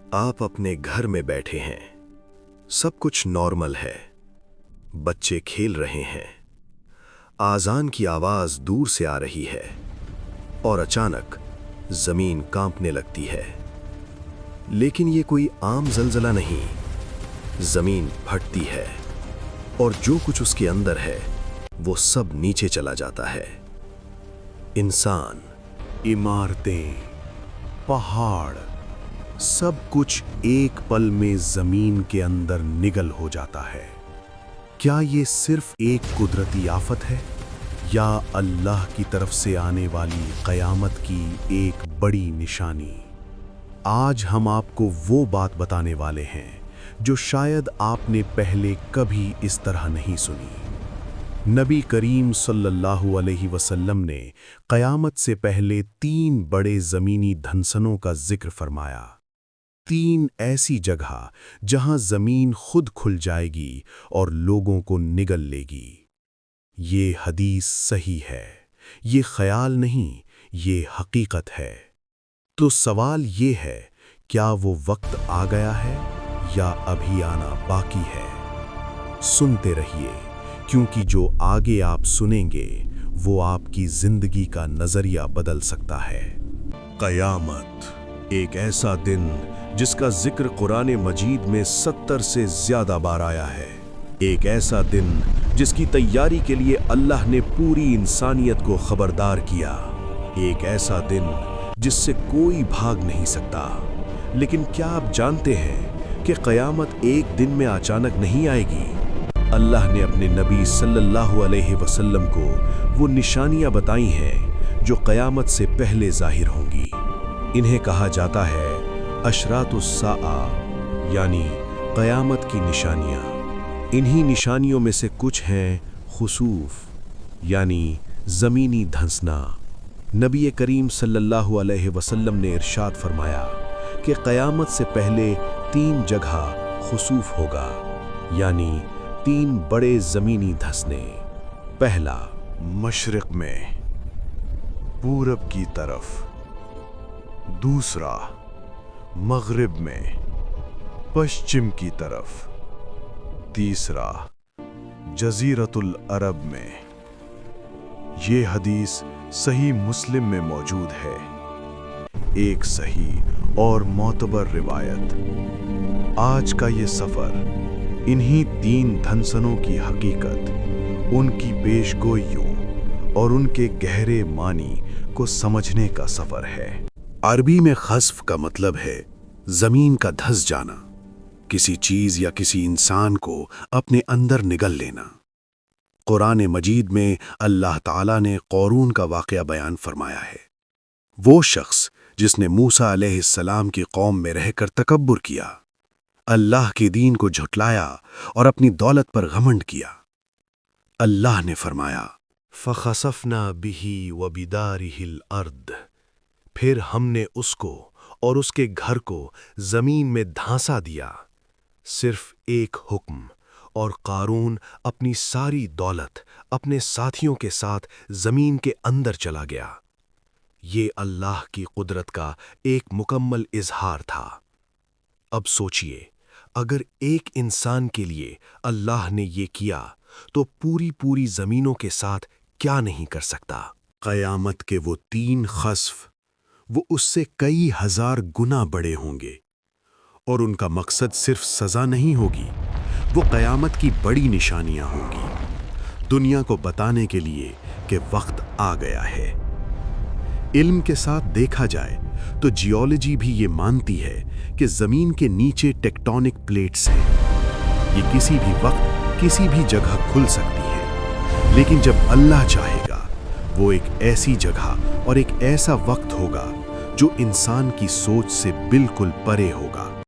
आप अपने घर में बैठे हैं, सब कुछ नॉर्मल है, बच्चे खेल रहे हैं, आज़ान की आवाज़ दूर से आ रही है और अचानक ज़मीन कांपने लगती है। लेकिन ये कोई आम ज़लज़ला नहीं, ज़मीन फटती है और जो कुछ उसके अंदर है वो सब नीचे चला जाता है। इंसान, इमारतें, पहाड़, सब कुछ एक पल में जमीन के अंदर निगल हो जाता है। क्या ये सिर्फ एक कुदरती आफत है या अल्लाह की तरफ से आने वाली क़यामत की एक बड़ी निशानी? आज हम आपको वो बात बताने वाले हैं जो शायद आपने पहले कभी इस तरह नहीं सुनी। नबी करीम सल्लल्लाहु अलैहि वसल्लम ने क़यामत से पहले 3 बड़े ज़मीनी धंसनों का जिक्र फरमाया। 3 ऐसी जगह जहां ज़मीन खुद खुल जाएगी और लोगों को निगल लेगी। ये हदीस सही है, ये ख्याल नहीं, ये हकीकत है। तो सवाल ये है, क्या वो वक्त आ गया है या अभी आना बाकी है? सुनते रहिए, क्योंकि जो आगे आप सुनेंगे वो आपकी जिंदगी का नजरिया बदल सकता है। क़यामत, एक ऐसा दिन जिसका जिक्र कुरान मजीद में 70 से ज्यादा बार आया है। एक ऐसा दिन जिसकी तैयारी के लिए अल्लाह ने पूरी इंसानियत को खबरदार किया। एक ऐसा दिन जिससे कोई भाग नहीं सकता। लेकिन क्या आप जानते हैं कि क़यामत एक दिन में अचानक नहीं आएगी? अल्लाह ने अपने नबी सल्लल्लाहु अलैहि वसल्लम को वो निशानियां बताई हैं जो क़यामत से पहले ज़ाहिर होंगी। इन्हें कहा जाता है अशरातुस्साआ, यानी क़यामत की निशानियां। इन्हीं निशानियों में से कुछ हैं खुसूफ, यानी ज़मीनी धंसना। नबी करीम सल्लल्लाहु अलैहि वसल्लम ने इरशाद फरमाया कि क़यामत से पहले 3 जगह खुसूफ होगा, यानी 3 बड़े ज़मीनी धंसने। पहला, मशरिक़ में, पूरब की तरफ। दूसरा, मग़रिब में, पश्चिम की तरफ। तीसरा, जज़ीरतुल अरब में। ये हदीस सही मुस्लिम में मौजूद है। एक सही और मोतबर रिवायत। आज का ये सफ़र इन्हीं 3 धंसनों की हकीकत, उनकी पेशगोइयों और उनके गहरे मानी को समझने का सफ़र है। अरबी में ख़स्फ़ का मतलब है ज़मीन का धंस जाना, किसी चीज़ या किसी इंसान को अपने अंदर निगल लेना। कुरान मजीद में अल्लाह ताला ने क़ारून का वाक़या बयान फरमाया है। वो शख्स जिसने मूसा अलैहिस्सलाम की कौम में रहकर तकब्बुर किया, अल्लाह के दीन को झुटलाया और अपनी दौलत पर घमंड किया। अल्लाह ने फरमाया, फ़ख़सफ़ना बिही व बिदारिहिल अर्द, फिर हमने उसको और उसके घर को ज़मीन में धांसा दिया। सिर्फ एक हुक्म, और क़ारून अपनी सारी दौलत अपने साथियों के साथ ज़मीन के अंदर चला गया। ये अल्लाह की कुदरत का एक मुकम्मल इज़हार था। अब सोचिए, अगर एक इंसान के लिए अल्लाह ने ये किया तो पूरी ज़मीनों के साथ क्या नहीं कर सकता। क़यामत के वो 3 ख़स्फ़, वो उससे कई हज़ार गुना बड़े होंगे और उनका मकसद सिर्फ सज़ा नहीं होगी, वो क़यामत की बड़ी निशानियां होंगी, दुनिया को बताने के लिए कि वक्त आ गया है। इल्म के साथ देखा जाए तो जियोलॉजी भी ये मानती है कि ज़मीन के नीचे टेक्टोनिक प्लेट्स हैं। ये किसी भी वक्त किसी भी जगह खुल सकती है, लेकिन जब अल्लाह चाहेगा वो एक ऐसी जगह और एक ऐसा वक्त होगा जो इंसान की सोच से बिल्कुल परे होगा।